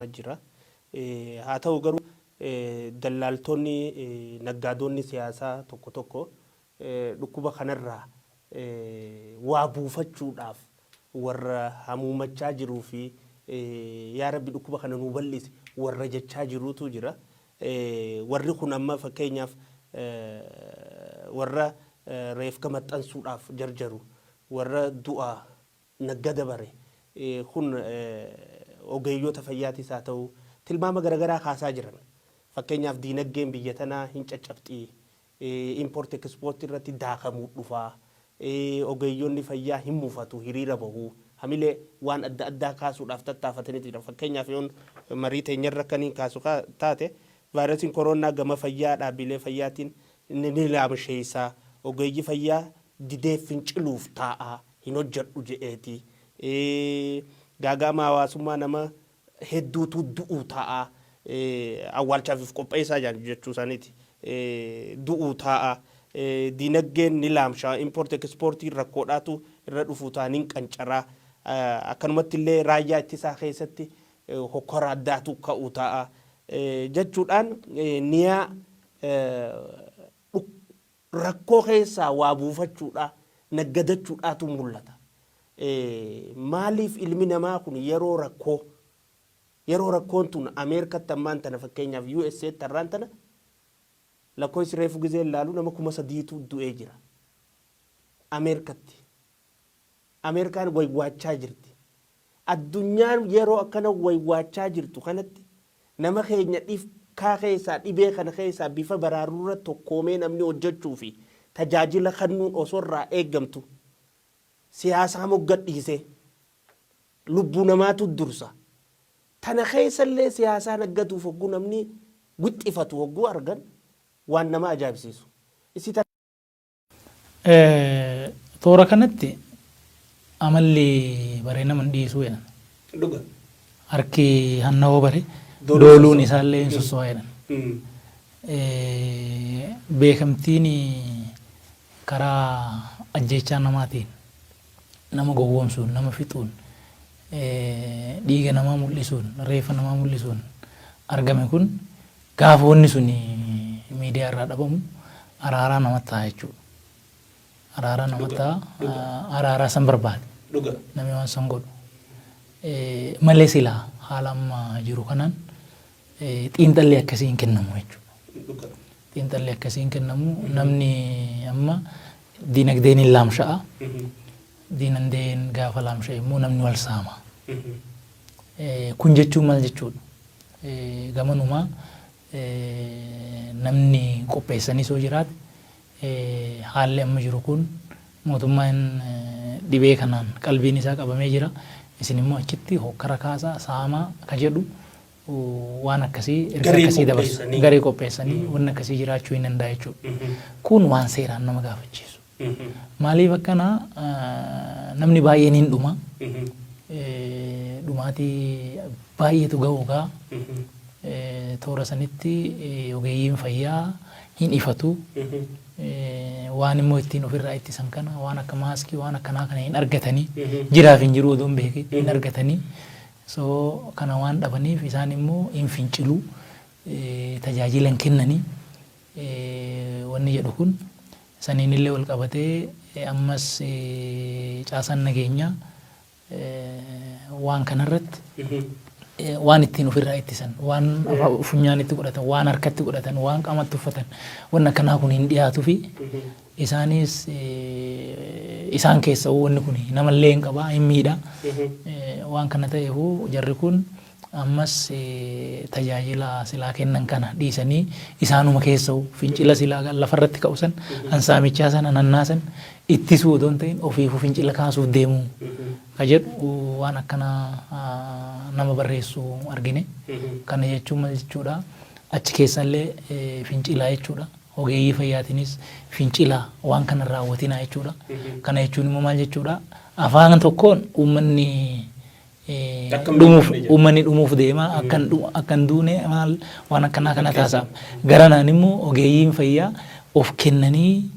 jira. Haa ta'u garuu dallaaltonni naggaadonni siyaasaa tokko tokko dhukkuba kanarraa waa buufachuudhaaf warra hamuumachaa jiruu fi yaa rabbi dhukkuba kana nu bal'isi warra jechaa jiruutu jira. Warri kun amma fakkeenyaaf warra reefka maxxansuudhaaf jarjaru warra du'a naggada bare kun ogeeyyoota fayyaatis haa ta'u tilmaama garaagaraa kaasaa jiran. Fakkeenyaaf diinagdeen biyya tanaa hin caccabxii, import export irratti daakamuu dhufaa, ogeeyyoonni fayyaa hin mufatu, hiriira bahuu, hamilee waan adda addaa kaasuudhaaf tattaafatanii jira. Fakkeenyaaf yoon marii teenyarra kan kaasu taate vaayirasiin koronaa gama fayyaa dhaabbilee fayyaatiin ni laamsheessaa, ogeeyyi fayyaa didee finciluuf taa'aa hin hojjedhu jedheeti. Gaagama hawaasummaa nama hedduutu du'uu taa'aa. Awwaalchaaf qopheessaa jechuu isaaniiti. Du'uu taa'aa. Diinagdeen ni laamshaa. Import exportii rakkoodhaatu irra dhufuu ta'aniin qancaraa. Akkanumatti illee raayyaa ittisaa keessatti hokkora addaatu ka'uu taa'aa. Jechuudhaan niyaa rakkoo keessaa waa buufachuudhaa naggadachuudhaatu mul'ata. Maaliif ilmi namaa kun yeroo rakkoon tun Ameerikaatti ammaan tana fakkeenyaaf USA tarraan tana lakkoofsi reefu gizee ilaalu nama 3,000tu du'ee jira. Ameerikaan waywaachaa jirti. Addunyaan yeroo akkana waywaachaa jirtu kanatti nama keenya kaa keessaa dhibee kana keessaa bifa baraaruurra tokkoomee namni hojjechuu fi tajaajila kennuun osoo irraa eeggamtu siyaasaa moggadhiisee lubbuu namaatu dursa. Tana keessallee siyaasaa naggatuuf hogguu namni wixxifatu hogguu argan waan nama ajaa'ibsiisu. Toora kanatti amalli baree nama dhiisuu jedhan. Dhuga. Harki hannawoo bare dooluun isaallee hin sossoo jedhan. Beekamtiin karaa ajjechaa namaatiin nama gowwoomsuun, nama fixuun, dhiiga namaa mul'isuun, reefa namaa mul'isuun argame kun gaafa wanni sun miidiyaa irraa dhabamu araaraa namatti ta'a jechuudha. Araaraa namatti ta'a, araaraa san barbaade. Namni waan san godhu. Malee silaa haala amma jiru kanaan xiinxalli akkasii hin kennamu jechuudha. Xiinxalli akkasii hin kennamu. Namni amma diinagdeen hin laamsha'a. Diinagdeen gaafa laamsha'e immoo namni wal saama. Kun jechuun maal jechuudha? Gamanumaa namni qopheessanii soo jiraate haalli amma jiru kun mootummaan dhibee kanaan qalbiin isaa qabamee jira. Isin immoo achitti hokkara kaasaa saamaa ka jedhu waan akkasii erga akkasii dabarsu garee qopheessanii waan akkasii jiraachuu hin danda'a jechuudha. Kun waan seeraan nama gaafachiisu. Maaliif akkana namni baay'een hin dhuma. Dhumaatii baay'eetu ga'uugaa toora sanitti ogeeyyiin fayyaa hin ifatu. Waan immoo ittiin ofirraa ittisan kana waan akka maaskii waan akkanaa kana hin argatanii jiraaf hin jiru odoon beeke hin argatanii so kana waan dhabaniif isaan immoo hin fincilu tajaajila hin kennanii wanni jedhu kun saniin illee wal qabatee ammas caasaan nageenyaa waan kanarratti waan ittiin ofirraa ittisan waan funyaan itti godhatan waan harkatti godhatan waan qaamatti uffatan waan akkanaa kun hin dhiyaatu fi isaanis isaan keessa wanni kun namallee hin qabaa hin miidha waan kana ta'eefuu jarri kun ammas tajaajila silaa kennan kana dhiisanii isaanuma keessa fincila silaa lafarratti ka'usan ansaamichaa san anannaasan ittisuu odoon ta'in ofiifu fincila kaasuuf deemuu ka jedhu waan akkana nama barreessu argine. Kana jechuun maal jechuudha? Achi keessallee fincilaa jechuudha. Ogeeyyii fayyaatiinis fincilaa waan kana raawwatinaa jechuudha. Kana jechuun immoo maal jechuudha? Afaan tokkoon uummanni dhumuuf deema akkan duune maal waan akkanaa kana taasisaa. Garanaan immoo ogeeyyiin fayyaa of kennanii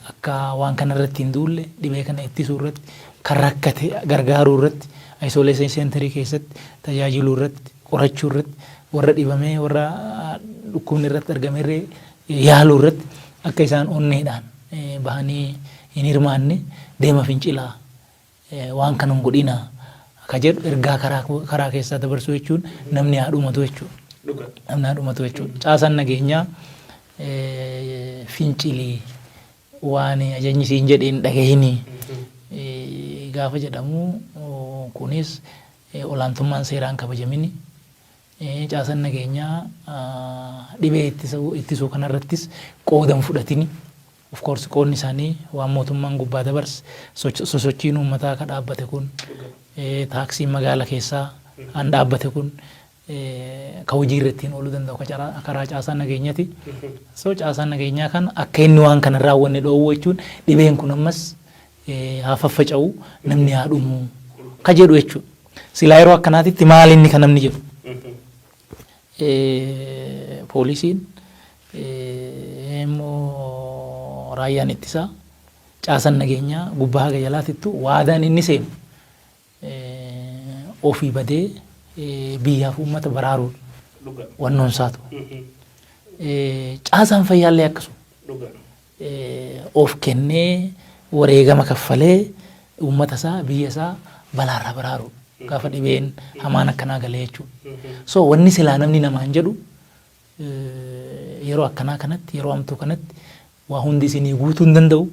akka waan kana irratti hin duulle dhibee kana ittisuu irratti kan rakkate gargaaruu irratti isolation center keessatti tajaajiluu irratti qorachuu irratti warra dhibamee warra dhukkubni irratti argamerree yaaluu irratti akka isaan onneedhaan bahanii hin hirmaanne deema fincilaa waan kana hin godhinaa akka jedhu ergaa karaa keessaa dabarsuu jechuun namni haa dhumatu jechuudha. Namni haa dhumatu jechuudha. Caasaan nageenyaa fincilii waan ajajni siin jedheen dhagahini gaafa jedhamu kunis olaantummaan seeraan kabajamini caasaan nageenyaa dhibee ittisuu kanarrattis qoodan fudhatini. Of course qoonni isaanii waan mootummaan gubbaa dabarse sosochiin uummataa ka dhaabbate kun taaksiin magaala keessaa an dhaabbate kun ka hojii irratti ooluu danda'u karaa caasaan nageenyaati. So caasaan nageenyaa kan akka inni waan kana raawwanne dhoowwuu jechuun dhibeen kun ammas haa faffaca'u namni haa dhumu ka jedhu jechuudha. Silaa yeroo akkanaatitti maal inni kan namni jedhu poolisiin raayyaan ittisaa caasaan nageenyaa gubbaa haga jalaatittu waadaan inni seenu ofii badee biyyaaf uummata baraaruun wannoon isaatu. Caasaan fayyaallee akkasuma of kennee wareegama kaffalee uummata isaa biyya isaa balaarraa baraaruun gaafa dhibeen hamaan akkanaa galee jechuudha. So wanni silaa namni namaan jedhu yeroo akkanaa kanatti yeroo hamtuu kanatti waa hundi isinii guutuu hin danda'u.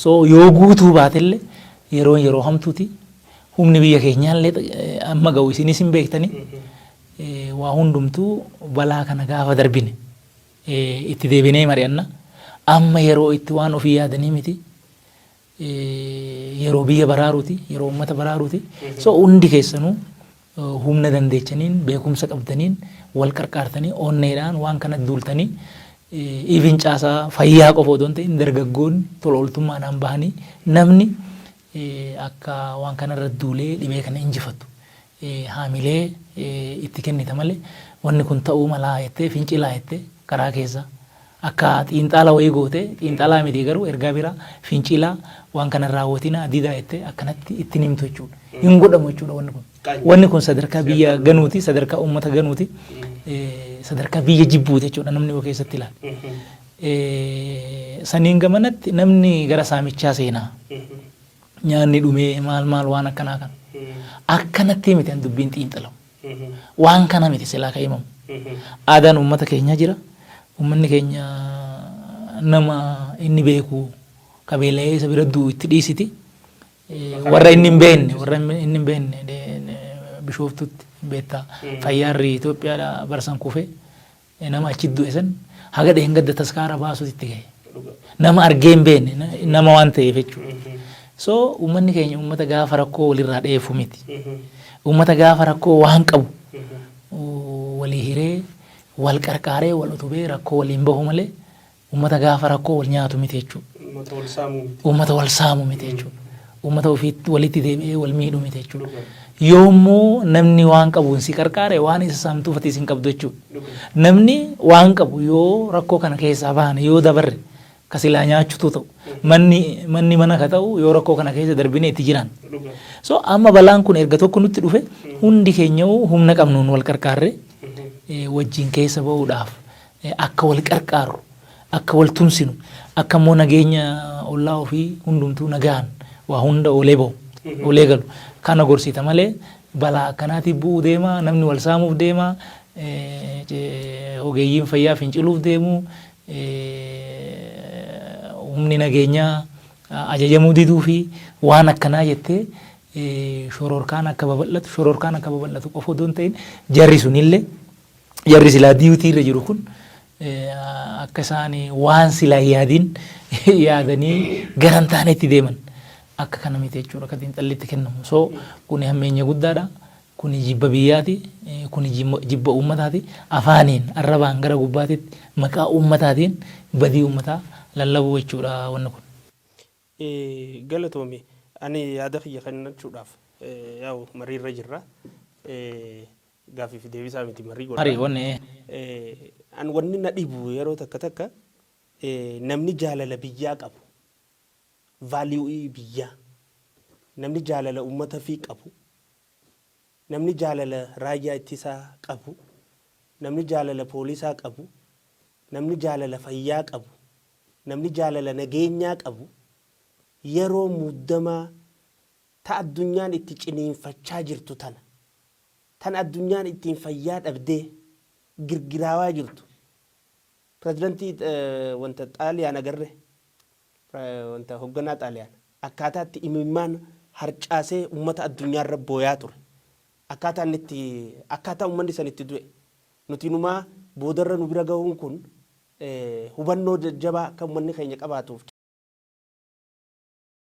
So yoo guutuu baatellee yeroo hamtuuti humni biyya keenyaallee amma ga'u isinis hin beektani waa hundumtuu balaa kana gaafa darbine itti deebinee mari'anna. Amma yeroo itti waan ofii yaadanii miti yeroo biyya baraaruuti yeroo uummata baraaruuti. So hundi keessanuu humna dandeechaniin beekumsa qabdaniin wal qarqaartanii onneedhaan waan kana duultanii even caasaa fayyaa qofa otoo hin ta'in dargaggoonni tola ooltummaadhaan bahanii namni akka waan kanarra duulee dhibee kana injifatu haamilee itti kennita malee wanni kun ta'uu malaa jettee fincilaa jettee karaa keessa akka xiinxala wayii goote xiinxalaa miti garuu ergaa biraa fincilaa waan kana raawwatina didaa jettee akkanatti itti himtu jechuudha. Hin godhamu jechuudha wanni kun. Wanni kun sadarkaa biyya ganuuti sadarkaa uummata ganuuti sadarkaa biyya jibbuuti jechuudha namni yoo keessatti ilaala. Saniin gamanatti namni gara saamichaa seenaa nyaanni dhumee maal waan akkanaa kan akkanatti miti an dubbiin xiinxalamu waan kana miti silaa ka himamu. Aadaan uummata keenya jira. Uummanni keenya nama inni beeku qabeelee isa bira du'u itti dhiisiti. Warra inni hin beekne Bishooftutti beektaa fayyaarri Itoophiyaa barsan kufee nama achi du'e san haga dheengadda taskaara baasuutti itti gahe. Nama argee hin beekne nama waan ta'eef jechuudha. So uummanni keenya uummata gaafa rakkoo walirraa dheefu miti. Uummata gaafa rakkoo waan qabu walii hiree wal qarqaaree wal utubee rakkoo waliin bahu malee uummata gaafa rakkoo wal nyaatu miti jechuudha. Uummata wal saamu miti jechuudha. Uummata ofiitti walitti deebi'ee wal miidhu miti jechuudha. Yoommoo namni waan qabu si qarqaare waan isa saamtuuf ati isin qabdu jechuudha. Namni waan qabu yoo rakkoo kana keessaa bahan yoo dabarre kasilaa nyaachutu ta'u manni mana ka ta'u yoo rakkoo kana keessa darbine itti jiran. So amma balaan kun erga tokko nutti dhufe hundi keenya humna qabnuun wal qarqaarre wajjin keessa bahuudhaaf akka wal qarqaaru akka wal tumsinu akka immoo nageenya ollaa ofii hundumtuu nagaan waa hunda olee bahu olee galu kana gorsita malee balaa akkanaatiif bu'uu deema namni wal saamuuf deema ogeeyyiin fayyaa finciluuf deemu humni nageenyaa ajajamuu diduu fi waan akkanaa jettee shororkaan akka babal'atu qofa otoo hin ta'in jarri sunillee jarri silaa diyuutii irra jiru kun akka isaan waan silaa yaadanii garan taanetti deeman akka kana miti jechuudha akka xiinxallitti kennamu. So kuni hammeenya guddaadha. Kuni jibba biyyaati. Kuni jibba uummataati. Afaaniin arrabaan gara gubbaatitti maqaa uummataatiin badii uummataa lallabuu jechuudha wanni kun. Galatoomi ani yaada kiyya kennachuudhaaf yaa'u mariirra jirra. Gaafiif deebisaa miti marii godha. Marii wanni. An wanni na dhibu yeroo takka namni jaalala biyyaa qabu. Value biyyaa namni jaalala uummata fi qabu, namni jaalala raayyaa ittisaa qabu, namni jaalala poolisaa qabu, namni jaalala fayyaa qabu, namni jaalala nageenyaa qabu yeroo muddamaa ta addunyaan itti ciniinfachaa jirtu tana tan addunyaan ittiin fayyaa dhabdee girgiraawaa jirtu pirezidantii wanta xaaliyaan agarre wanta hoogganaa xaaliyaan akkaataa itti imimmaan harcaasee uummata addunyaarra booyaa ture akkaataa uummanni san itti du'e nuti numaa boodarra nu bira gahuun kun hubannoo jajjabaa kan uummanni keenya qabaatuuf